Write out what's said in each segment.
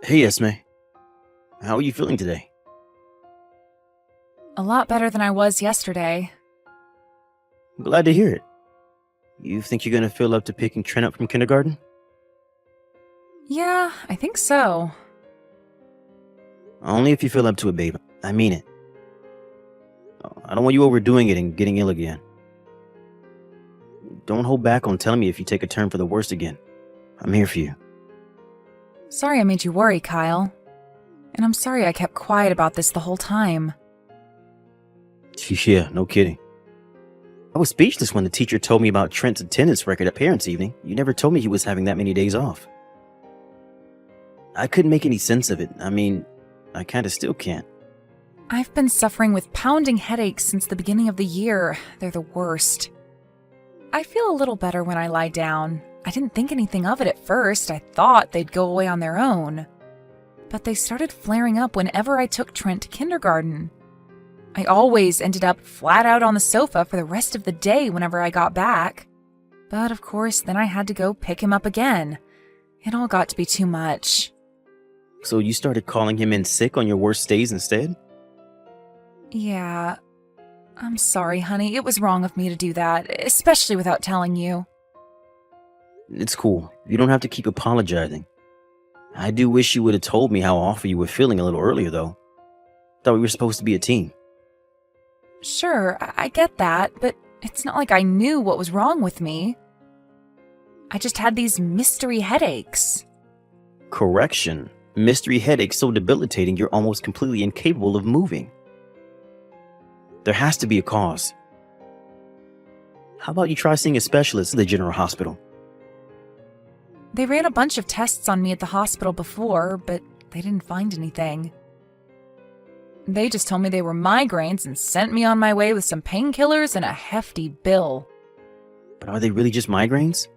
Hey, Esme. How are you feeling today? A lot better than I was yesterday. I'm glad to hear it. You think you're gonna feel up to picking Trent up from kindergarten? Yeah, I think so. Only if you feel up to it, babe. I mean it. I don't want you overdoing it and getting ill again. Don't hold back on telling me if you take a turn for the worst again. I'm here for you. Sorry I made you worry, Kyle. And I'm sorry I kept quiet about this the whole time. Yeah, no kidding. I was speechless when the teacher told me about Trent's attendance record at parents' evening. You never told me he was having that many days off. I couldn't make any sense of it. I kinda still can't. I've been suffering with pounding headaches since the beginning of the year. They're the worst. I feel a little better when I lie down. I didn't think anything of it at first. I thought they'd go away on their own. But they started flaring up whenever I took Trent to kindergarten. I always ended up flat out on the sofa for the rest of the day whenever I got back. But of course, then I had to go pick him up again. It all got to be too much. So you started calling him in sick on your worst days instead? Yeah. I'm sorry, honey. It was wrong of me to do that, especially without telling you. It's cool. You don't have to keep apologizing. I do wish you would have told me how awful you were feeling a little earlier, though. Thought we were supposed to be a team. Sure, I get that, but it's not like I knew what was wrong with me. I just had these mystery headaches. Correction. Mystery headache so debilitating you're almost completely incapable of moving. There has to be a cause. How about you try seeing a specialist at the general hospital? They ran a bunch of tests on me at the hospital before, but they didn't find anything. They just told me they were migraines and sent me on my way with some painkillers and a hefty bill. But are they really just migraines?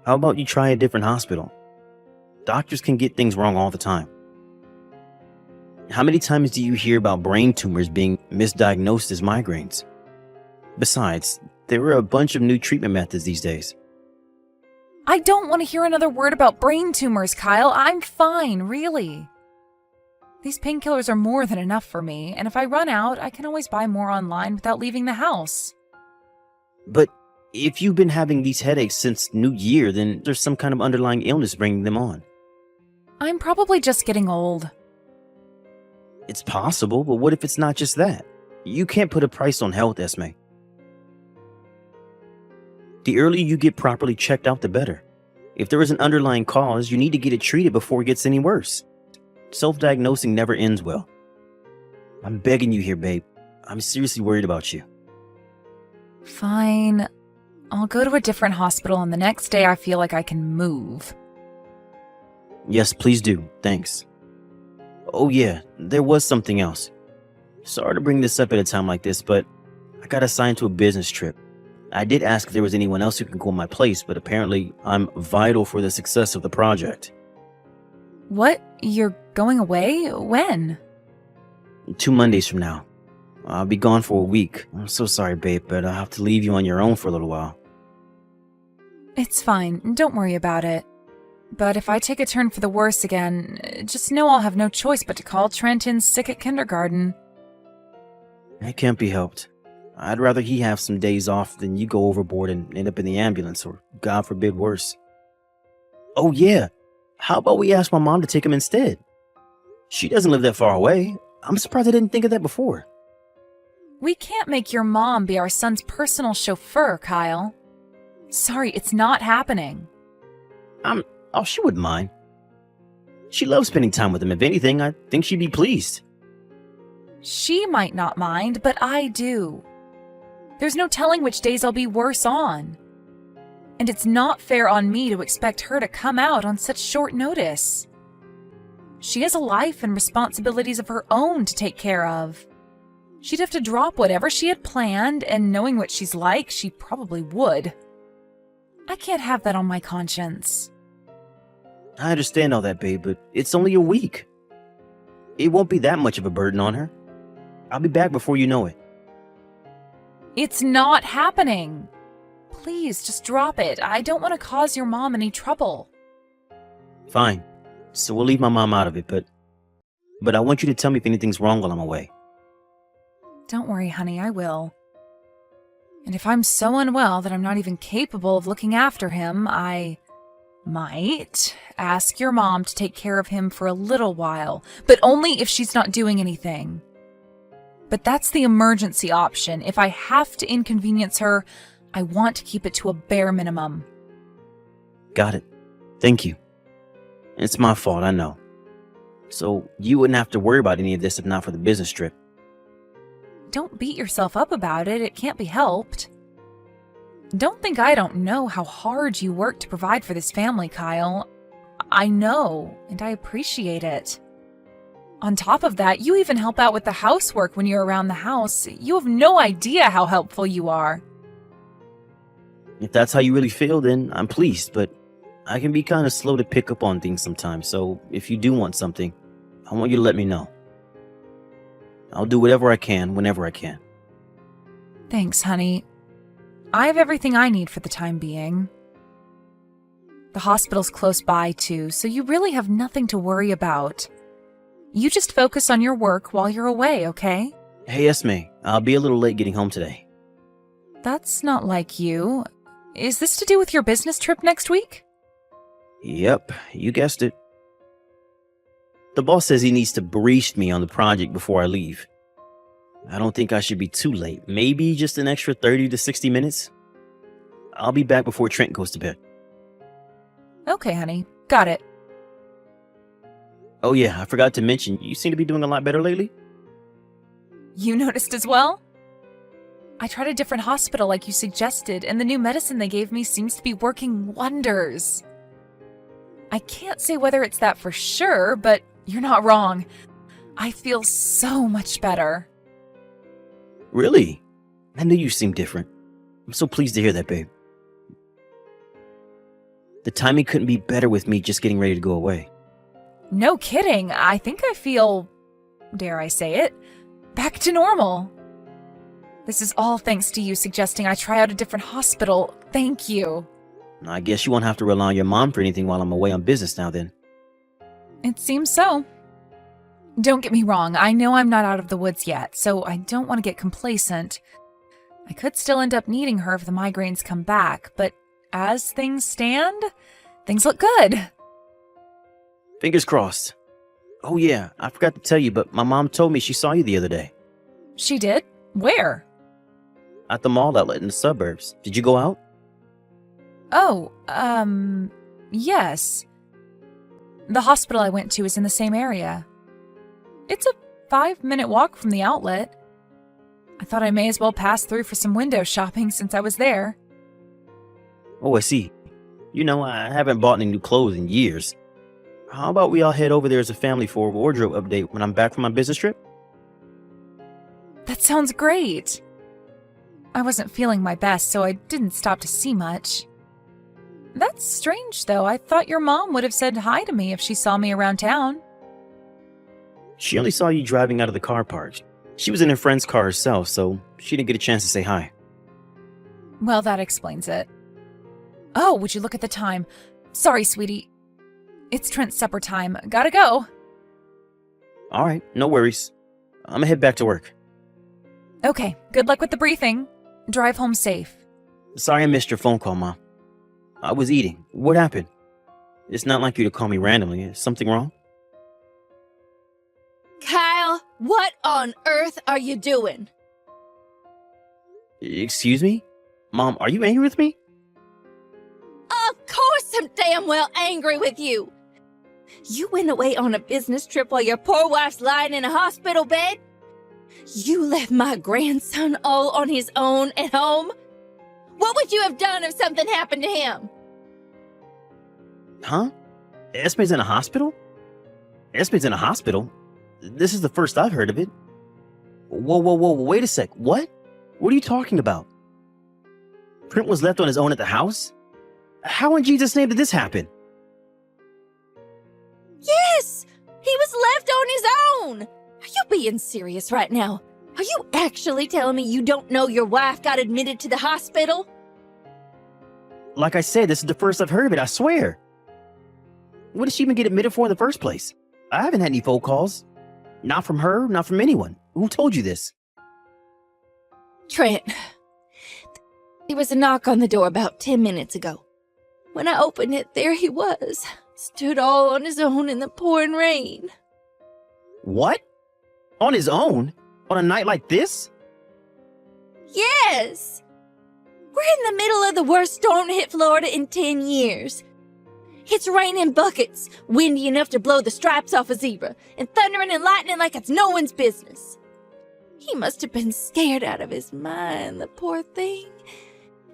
How about you try a different hospital? Doctors can get things wrong all the time. How many times do you hear about brain tumors being misdiagnosed as migraines? Besides, there are a bunch of new treatment methods these days. I don't want to hear another word about brain tumors, Kyle. I'm fine, really. These painkillers are more than enough for me, and if I run out, I can always buy more online without leaving the house. But if you've been having these headaches since New Year, then there's some kind of underlying illness bringing them on. I'm probably just getting old. It's possible, but what if it's not just that? You can't put a price on health, Esme. The earlier you get properly checked out, the better. If there is an underlying cause, you need to get it treated before it gets any worse. Self-diagnosing never ends well. I'm begging you here, babe. I'm seriously worried about you. Fine. I'll go to a different hospital, and the next day I feel like I can move. Yes, please do. Thanks. Oh yeah, there was something else. Sorry to bring this up at a time like this, but I got assigned to a business trip. I did ask if there was anyone else who could go in my place, but apparently I'm vital for the success of the project. What? You're going away? When? 2 Mondays from now. I'll be gone for a week. I'm so sorry, babe, but I'll have to leave you on your own for a little while. It's fine. Don't worry about it. But if I take a turn for the worse again, just know I'll have no choice but to call Trent in sick at kindergarten. It can't be helped. I'd rather he have some days off than you go overboard and end up in the ambulance, or God forbid worse. Oh yeah, how about we ask my mom to take him instead? She doesn't live that far away. I'm surprised I didn't think of that before. We can't make your mom be our son's personal chauffeur, Kyle. Sorry, it's not happening. Oh, she wouldn't mind. She loves spending time with him. If anything, I think she'd be pleased. She might not mind, but I do. There's no telling which days I'll be worse on. And it's not fair on me to expect her to come out on such short notice. She has a life and responsibilities of her own to take care of. She'd have to drop whatever she had planned, and knowing what she's like, she probably would. I can't have that on my conscience. I understand all that, babe, but it's only a week. It won't be that much of a burden on her. I'll be back before you know it. It's not happening. Please, just drop it. I don't want to cause your mom any trouble. Fine. so we'll leave my mom out of it, but I want you to tell me if anything's wrong while I'm away. Don't worry, honey, I will. And if I'm so unwell that I'm not even capable of looking after him, I might ask your mom to take care of him for a little while, but only if she's not doing anything. But that's the emergency option. If I have to inconvenience her, I want to keep it to a bare minimum. Got it. Thank you. It's my fault, I know. So you wouldn't have to worry about any of this if not for the business trip. Don't beat yourself up about it. It can't be helped. Don't think I don't know how hard you work to provide for this family, Kyle. I know, and I appreciate it. On top of that, you even help out with the housework when you're around the house. You have no idea how helpful you are. If that's how you really feel, then I'm pleased, but I can be kind of slow to pick up on things sometimes, so if you do want something, I want you to let me know. I'll do whatever I can, whenever I can. Thanks, honey. I have everything I need for the time being. The hospital's close by, too, so you really have nothing to worry about. You just focus on your work while you're away, okay? Hey, Esme, I'll be a little late getting home today. That's not like you. Is this to do with your business trip next week? Yep, you guessed it. The boss says he needs to brief me on the project before I leave. I don't think I should be too late. Maybe just an extra 30 to 60 minutes. I'll be back before Trent goes to bed. Okay, honey. Got it. Oh yeah, I forgot to mention, you seem to be doing a lot better lately. You noticed as well? I tried a different hospital like you suggested, and the new medicine they gave me seems to be working wonders. I can't say whether it's that for sure, but you're not wrong. I feel so much better. Really? I knew you seemed different. I'm so pleased to hear that, babe. The timing couldn't be better with me just getting ready to go away. No kidding. I think I feel, dare I say it, back to normal. This is all thanks to you suggesting I try out a different hospital. Thank you. I guess you won't have to rely on your mom for anything while I'm away on business now then. It seems so. Don't get me wrong, I know I'm not out of the woods yet, so I don't want to get complacent. I could still end up needing her if the migraines come back, but as things stand, things look good. Fingers crossed. Oh yeah, I forgot to tell you, but my mom told me she saw you the other day. She did? Where? At the mall outlet in the suburbs. Did you go out? Oh, yes. The hospital I went to is in the same area. It's a 5-minute walk from the outlet. I thought I may as well pass through for some window shopping since I was there. Oh, I see. You know, I haven't bought any new clothes in years. How about we all head over there as a family for a wardrobe update when I'm back from my business trip? That sounds great. I wasn't feeling my best, so I didn't stop to see much. That's strange, though. I thought your mom would have said hi to me if she saw me around town. She only saw you driving out of the car park. She was in her friend's car herself, so she didn't get a chance to say hi. Well, that explains it. Oh, would you look at the time? Sorry, sweetie. It's Trent's supper time. Gotta go. All right, no worries. I'm gonna head back to work. Okay, good luck with the briefing. Drive home safe. Sorry I missed your phone call, Mom. I was eating. What happened? It's not like you to call me randomly. Is something wrong? Kyle, what on earth are you doing? Excuse me? Mom, are you angry with me? Of course I'm damn well angry with you. You went away on a business trip while your poor wife's lying in a hospital bed? You left my grandson all on his own at home? What would you have done if something happened to him? Huh? Esme's in a hospital? Esme's in a hospital? This is the first I've heard of it. Whoa, wait a sec. What? What are you talking about? Trent was left on his own at the house? How in Jesus' name did this happen? Yes! He was left on his own! Are you being serious right now? Are you actually telling me you don't know your wife got admitted to the hospital? Like I said, this is the first I've heard of it, I swear. What did she even get admitted for in the first place? I haven't had any phone calls. Not from her, not from anyone. Who told you this? Trent, there was a knock on the door about 10 minutes ago. When I opened it, there he was, stood all on his own in the pouring rain. What? On his own? On a night like this? Yes! We're in the middle of the worst storm to hit Florida in 10 years. It's raining buckets, windy enough to blow the stripes off a zebra, and thundering and lightning like it's no one's business. He must have been scared out of his mind, the poor thing.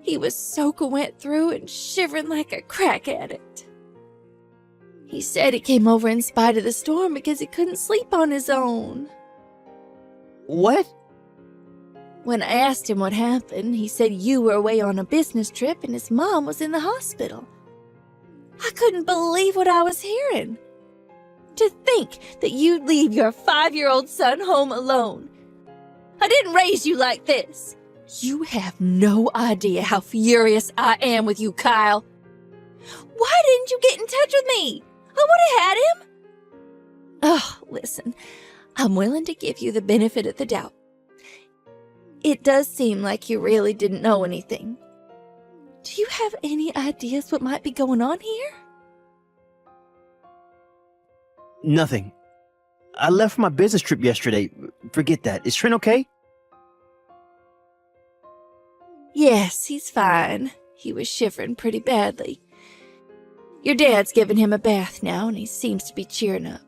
He was soaking wet through and shivering like a crack addict. He said he came over in spite of the storm because he couldn't sleep on his own. What? When I asked him what happened, he said you were away on a business trip and his mom was in the hospital. I couldn't believe what I was hearing. To think that you'd leave your 5-year-old son home alone. I didn't raise you like this. You have no idea how furious I am with you, Kyle. Why didn't you get in touch with me? I would have had him. Oh, listen, I'm willing to give you the benefit of the doubt. It does seem like you really didn't know anything. Do you have any ideas what might be going on here? Nothing. I left for my business trip yesterday. Forget that. Is Trent okay? Yes, he's fine. He was shivering pretty badly. Your dad's given him a bath now, and he seems to be cheering up.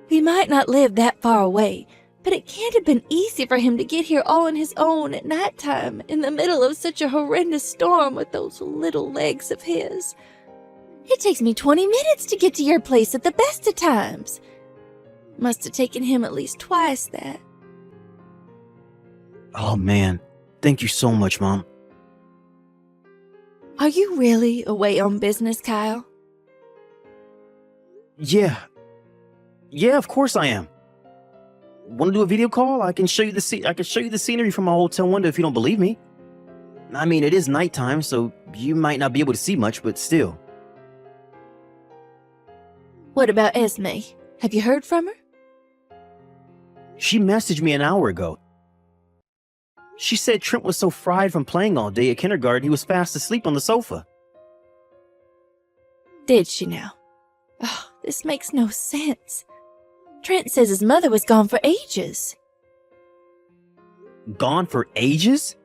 We might not live that far away, but it can't have been easy for him to get here all on his own at nighttime in the middle of such a horrendous storm with those little legs of his. It takes me 20 minutes to get to your place at the best of times. Must have taken him at least twice that. Oh, man. Thank you so much, Mom. Are you really away on business, Kyle? Yeah. Yeah, of course I am. Want to do a video call? I can show you the scenery from my hotel window if you don't believe me. I mean, it is nighttime, so you might not be able to see much, but still. What about Esme? Have you heard from her? She messaged me an hour ago. She said Trent was so fried from playing all day at kindergarten he was fast asleep on the sofa. Did she now? Oh, this makes no sense. Trent says his mother was gone for ages. Gone for ages?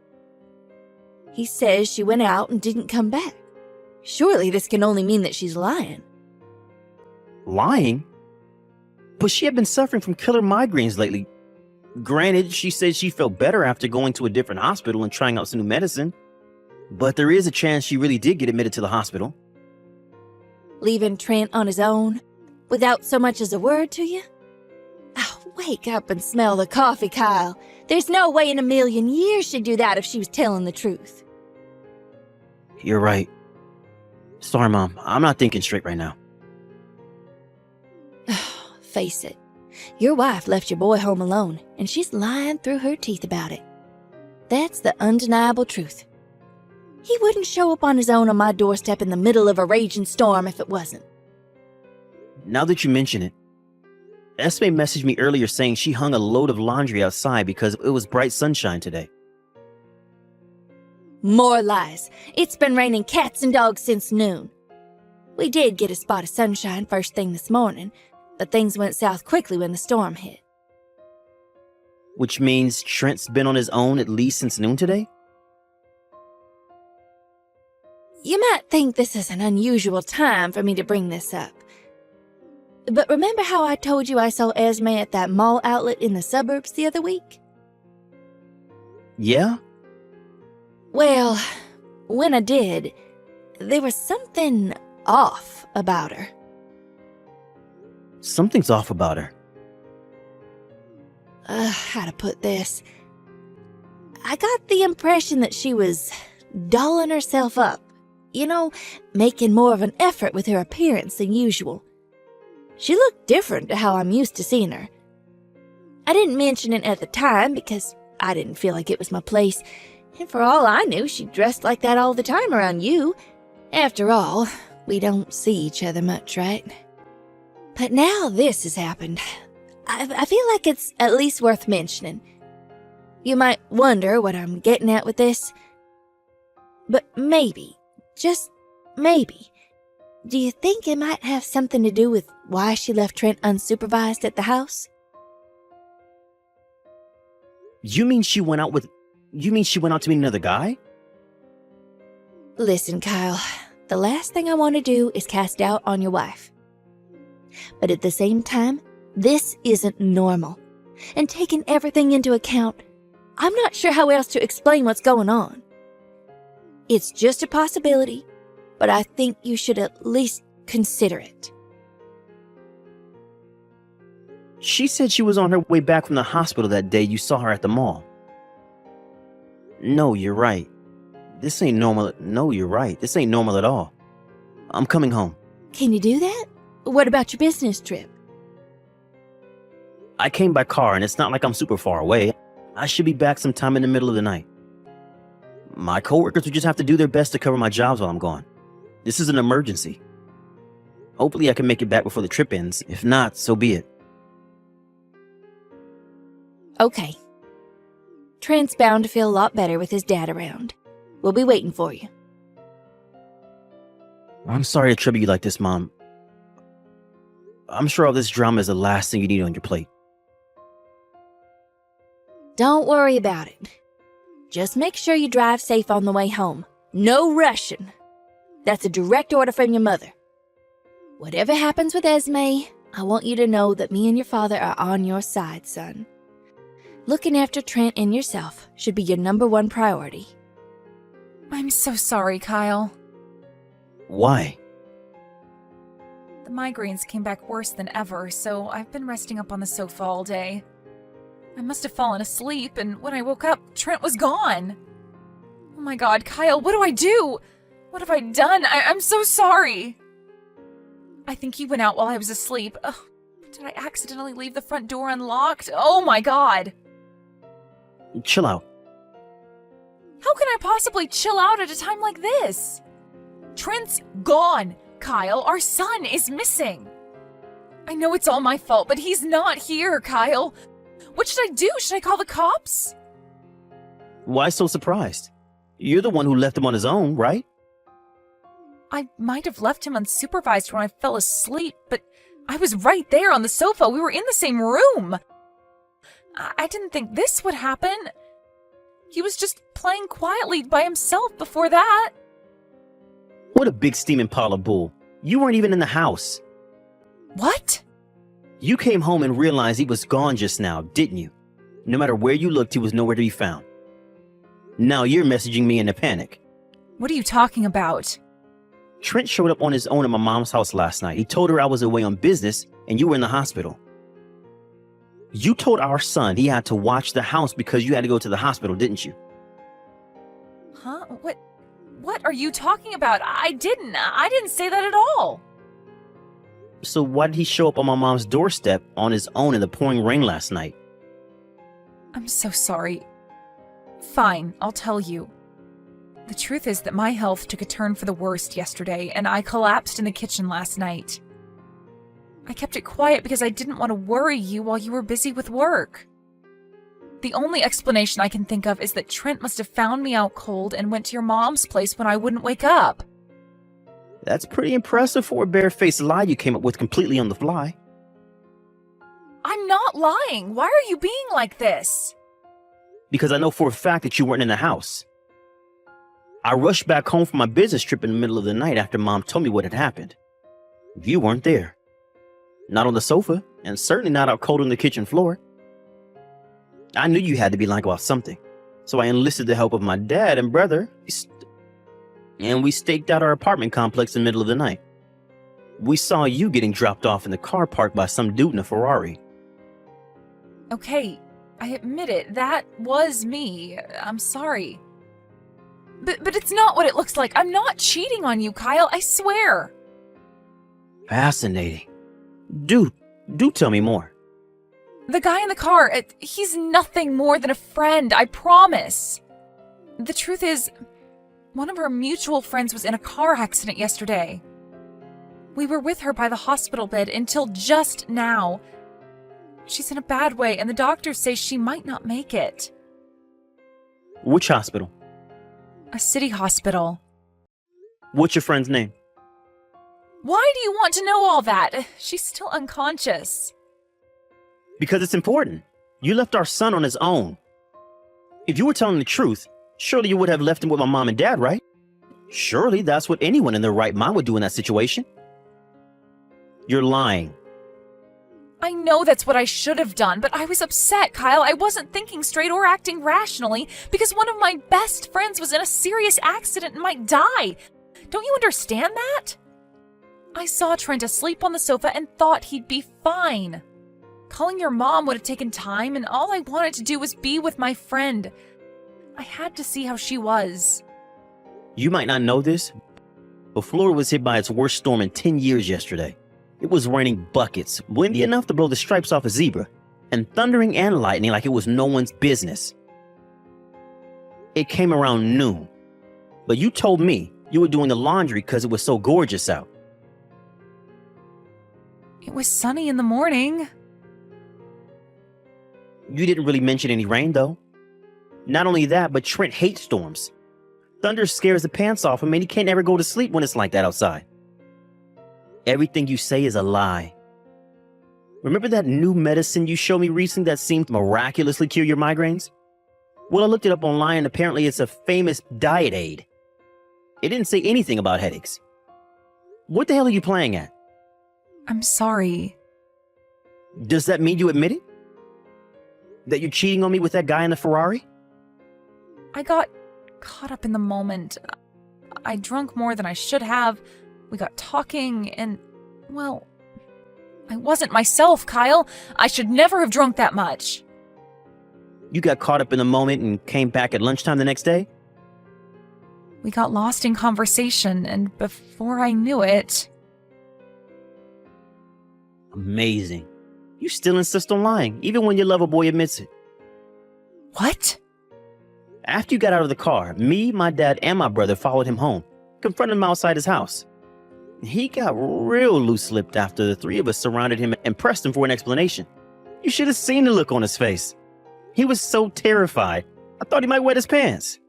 He says she went out and didn't come back. Surely this can only mean that she's lying. Lying? But she had been suffering from killer migraines lately. Granted, she said she felt better after going to a different hospital and trying out some new medicine. But there is a chance she really did get admitted to the hospital. Leaving Trent on his own, without so much as a word to you? Oh, wake up and smell the coffee, Kyle. There's no way in a million years she'd do that if she was telling the truth. You're right. Sorry, Mom. I'm not thinking straight right now. Face it. Your wife left your boy home alone, and she's lying through her teeth about it. That's the undeniable truth. He wouldn't show up on his own on my doorstep in the middle of a raging storm if it wasn't. Now that you mention it, Esme messaged me earlier saying she hung a load of laundry outside because it was bright sunshine today. More lies. It's been raining cats and dogs since noon. We did get a spot of sunshine first thing this morning, but things went south quickly when the storm hit. Which means Trent's been on his own at least since noon today? You might think this is an unusual time for me to bring this up. But remember how I told you I saw Esme at that mall outlet in the suburbs the other week? Yeah? Well, when I did, there was something off about her. Something's off about her. How to put this? I got the impression that she was dolling herself up. You know, making more of an effort with her appearance than usual. She looked different to how I'm used to seeing her. I didn't mention it at the time because I didn't feel like it was my place. And for all I knew, she dressed like that all the time around you. After all, We don't see each other much, right? But now this has happened. I feel like it's at least worth mentioning. You might wonder what I'm getting at with this. But maybe, just maybe, do you think it might have something to do with why she left Trent unsupervised at the house? You mean she went out to meet another guy? Listen, Kyle, the last thing I want to do is cast doubt on your wife. But at the same time, this isn't normal. And taking everything into account, I'm not sure how else to explain what's going on. It's just a possibility, but I think you should at least consider it. She said she was on her way back from the hospital that day you saw her at the mall. No, you're right. This ain't normal. No, you're right. This ain't normal at all. I'm coming home. Can you do that? What about your business trip? I came by car and it's not like I'm super far away. I should be back sometime in the middle of the night. My coworkers will just have to do their best to cover my jobs while I'm gone. This is an emergency. Hopefully I can make it back before the trip ends. If not, so be it. Okay. Trent's bound to feel a lot better with his dad around. We'll be waiting for you. I'm sorry to trouble you like this, Mom. I'm sure all this drama is the last thing you need on your plate. Don't worry about it. Just make sure you drive safe on the way home. No rushing. That's a direct order from your mother. Whatever happens with Esme, I want you to know that me and your father are on your side, son. Looking after Trent and yourself should be your #1 priority. I'm so sorry, Kyle. Why? The migraines came back worse than ever, so I've been resting up on the sofa all day. I must have fallen asleep, and when I woke up, Trent was gone. Oh my God, Kyle, what do I do? What have I done? I'm so sorry. I think he went out while I was asleep. Ugh, did I accidentally leave the front door unlocked? Oh my God. Chill out. How can I possibly chill out at a time like this? Trent's gone, Kyle. Our son is missing. I know it's all my fault, but he's not here, Kyle. What should I do? Should I call the cops? Why so surprised? You're the one who left him on his own, right? I might have left him unsupervised when I fell asleep, but I was right there on the sofa. We were in the same room. I didn't think this would happen. He was just playing quietly by himself before that. What a big steaming pile of bull. You weren't even in the house. What? You came home and realized he was gone just now, didn't you? No matter where you looked, he was nowhere to be found. Now you're messaging me in a panic. What are you talking about? Trent showed up on his own at my mom's house last night. He told her I was away on business and you were in the hospital. You told our son he had to watch the house because you had to go to the hospital, didn't you? Huh? What are you talking about? I didn't say that at all. So why did he show up on my mom's doorstep on his own in the pouring rain last night? I'm so sorry. Fine, I'll tell you. The truth is that my health took a turn for the worst yesterday, and I collapsed in the kitchen last night. I kept it quiet because I didn't want to worry you while you were busy with work. The only explanation I can think of is that Trent must have found me out cold and went to your mom's place when I wouldn't wake up. That's pretty impressive for a barefaced lie you came up with completely on the fly. I'm not lying. Why are you being like this? Because I know for a fact that you weren't in the house. I rushed back home from my business trip in the middle of the night after Mom told me what had happened. You weren't there. Not on the sofa, and certainly not out cold on the kitchen floor. I knew you had to be lying about something, so I enlisted the help of my dad and brother, and we staked out our apartment complex in the middle of the night. We saw you getting dropped off in the car park by some dude in a Ferrari. Okay, I admit it. That was me. I'm sorry. But it's not what it looks like. I'm not cheating on you, Kyle. I swear. Fascinating. Do tell me more. The guy in the car, he's nothing more than a friend, I promise. The truth is, one of our mutual friends was in a car accident yesterday. We were with her by the hospital bed until just now. She's in a bad way, and the doctors say she might not make it. Which hospital? A city hospital. What's your friend's name? Why do you want to know all that? She's still unconscious. Because it's important. You left our son on his own. If you were telling the truth, surely you would have left him with my mom and dad, right? Surely that's what anyone in their right mind would do in that situation. You're lying. I know that's what I should have done, but I was upset, Kyle. I wasn't thinking straight or acting rationally because one of my best friends was in a serious accident and might die. Don't you understand that? I saw Trent asleep on the sofa and thought he'd be fine. Calling your mom would have taken time, and all I wanted to do was be with my friend. I had to see how she was. You might not know this, but Florida was hit by its worst storm in 10 years yesterday. It was raining buckets, windy enough to blow the stripes off a zebra, and thundering and lightning like it was no one's business. It came around noon, but you told me you were doing the laundry because it was so gorgeous out. It was sunny in the morning. You didn't really mention any rain, though. Not only that, but Trent hates storms. Thunder scares the pants off him, and he can't ever go to sleep when it's like that outside. Everything you say is a lie. Remember that new medicine you showed me recently that seemed to miraculously cure your migraines? Well, I looked it up online, and apparently it's a famous diet aid. It didn't say anything about headaches. What the hell are you playing at? I'm sorry. Does that mean you admit it? That you're cheating on me with that guy in the Ferrari? I got caught up in the moment. I drank more than I should have. We got talking and, well, I wasn't myself, Kyle. I should never have drunk that much. You got caught up in the moment and came back at lunchtime the next day? We got lost in conversation, and before I knew it... Amazing. You still insist on lying, even when your lover boy admits it. What? After you got out of the car, me, my dad, and my brother followed him home, confronted him outside his house. He got real loose-lipped after the three of us surrounded him and pressed him for an explanation. You should have seen the look on his face. He was so terrified, I thought he might wet his pants.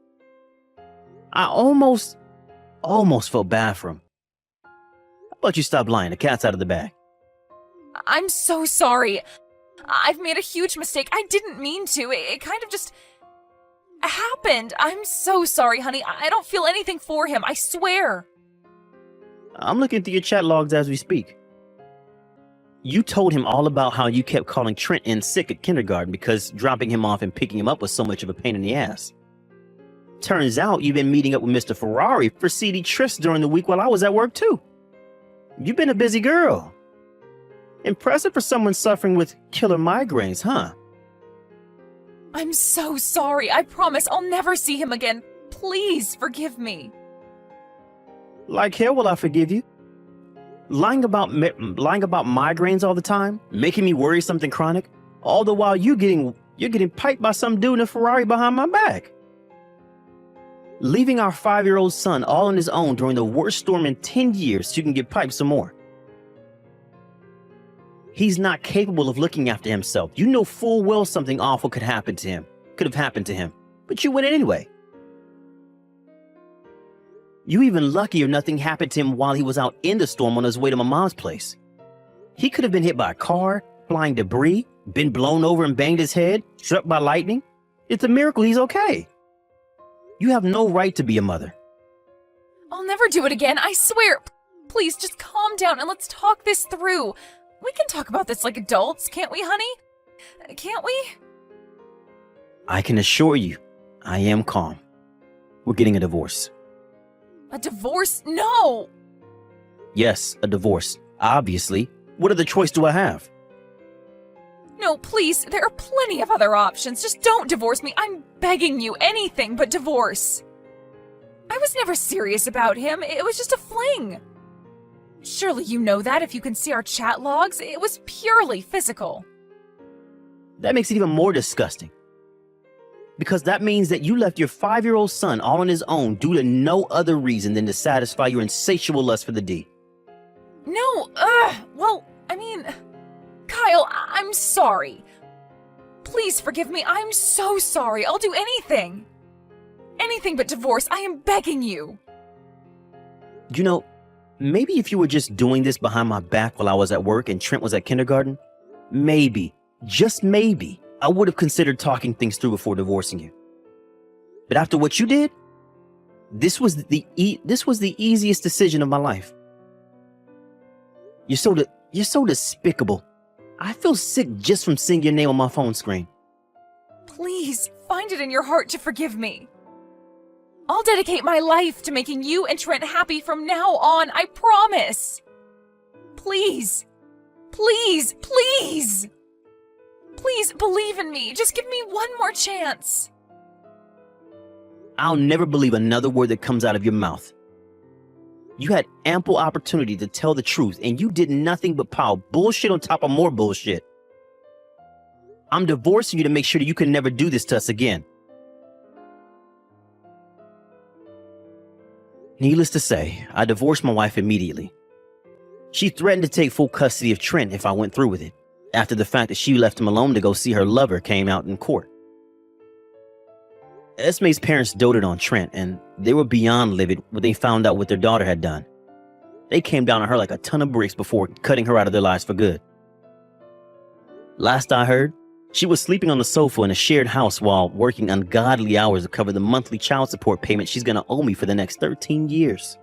I almost felt bad for him. How about you stop lying? The cat's out of the bag. I'm so sorry. I've made a huge mistake. I didn't mean to. It kind of just happened. I'm so sorry, honey. I don't feel anything for him. I swear. I'm looking through your chat logs as we speak. You told him all about how you kept calling Trent in sick at kindergarten because dropping him off and picking him up was so much of a pain in the ass. Turns out you've been meeting up with Mr. Ferrari for seedy trips during the week while I was at work too. You've been a busy girl. Impressive for someone suffering with killer migraines, huh? I'm so sorry. I promise I'll never see him again. Please forgive me. Like hell will I forgive you? Lying about migraines all the time, making me worry something chronic, all the while you're getting piped by some dude in a Ferrari behind my back. Leaving our 5-year-old son all on his own during the worst storm in 10 years so you can get piped some more. He's not capable of looking after himself. You know full well something awful could have happened to him, but you went anyway. You even luckier nothing happened to him while he was out in the storm on his way to my mom's place. He could have been hit by a car, flying debris, been blown over and banged his head, struck by lightning. It's a miracle he's okay. You have no right to be a mother. I'll never do it again, I swear. Please, just calm down and let's talk this through. We can talk about this like adults, can't we, honey? Can't we? I can assure you, I am calm. We're getting a divorce. A divorce? No! Yes, a divorce. Obviously. What other choice do I have? No, please, there are plenty of other options. Just don't divorce me. I'm begging you, anything but divorce. I was never serious about him. It was just a fling. Surely you know that if you can see our chat logs. It was purely physical. That makes it even more disgusting. Because that means that you left your 5-year-old son all on his own due to no other reason than to satisfy your insatiable lust for the D. No, well, I mean, Kyle, I'm sorry. Please forgive me. I'm so sorry. I'll do anything. Anything but divorce. I am begging you. You know, maybe if you were just doing this behind my back while I was at work and Trent was at kindergarten, maybe, just maybe, I would have considered talking things through before divorcing you. But after what you did, this was the easiest decision of my life. You're so despicable. I feel sick just from seeing your name on my phone screen. Please, find it in your heart to forgive me. I'll dedicate my life to making you and Trent happy from now on, I promise. Please, please, please. Please believe in me. Just give me one more chance. I'll never believe another word that comes out of your mouth. You had ample opportunity to tell the truth, and you did nothing but pile bullshit on top of more bullshit. I'm divorcing you to make sure that you can never do this to us again. Needless to say, I divorced my wife immediately. She threatened to take full custody of Trent if I went through with it, after the fact that she left him alone to go see her lover came out in court. Esme's parents doted on Trent, and they were beyond livid when they found out what their daughter had done. They came down on her like a ton of bricks before cutting her out of their lives for good. Last I heard, she was sleeping on the sofa in a shared house while working ungodly hours to cover the monthly child support payment she's going to owe me for the next 13 years.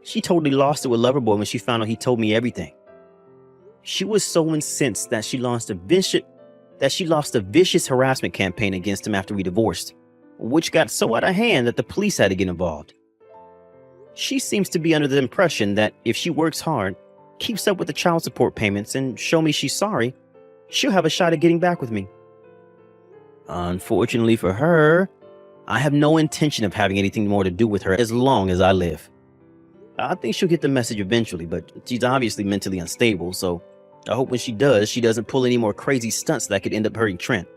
She totally lost it with Loverboy when she found out he told me everything. She was so incensed that she lost a vicious harassment campaign against him after we divorced, which got so out of hand that the police had to get involved. She seems to be under the impression that if she works hard, keeps up with the child support payments, and show me she's sorry, she'll have a shot at getting back with me. Unfortunately for her, I have no intention of having anything more to do with her as long as I live. I think she'll get the message eventually, but she's obviously mentally unstable, so I hope when she does, she doesn't pull any more crazy stunts that could end up hurting Trent.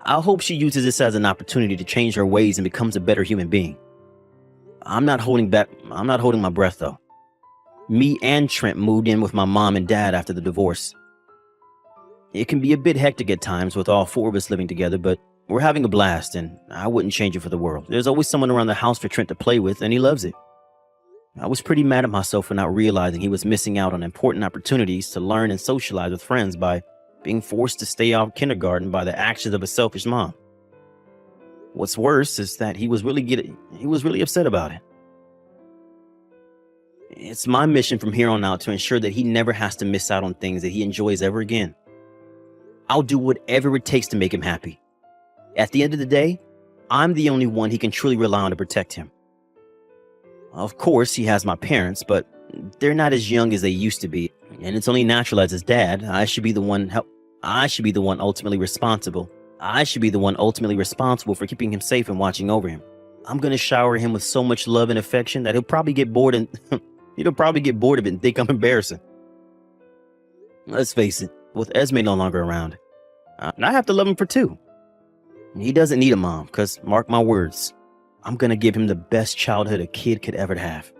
I hope she uses this as an opportunity to change her ways and becomes a better human being. I'm not holding my breath though. Me and Trent moved in with my mom and dad after the divorce. It can be a bit hectic at times with all four of us living together, but we're having a blast and I wouldn't change it for the world. There's always someone around the house for Trent to play with and he loves it. I was pretty mad at myself for not realizing he was missing out on important opportunities to learn and socialize with friends by being forced to stay out of kindergarten by the actions of a selfish mom. What's worse is that he was really upset about it. It's my mission from here on out to ensure that he never has to miss out on things that he enjoys ever again. I'll do whatever it takes to make him happy. At the end of the day, I'm the only one he can truly rely on to protect him. Of course, he has my parents, but they're not as young as they used to be, and it's only natural as his dad. I should be the one ultimately responsible for keeping him safe and watching over him. I'm going to shower him with so much love and affection that he'll probably get bored of it and think I'm embarrassing. Let's face it, with Esme no longer around, I have to love him for two. He doesn't need a mom, because mark my words, I'm going to give him the best childhood a kid could ever have.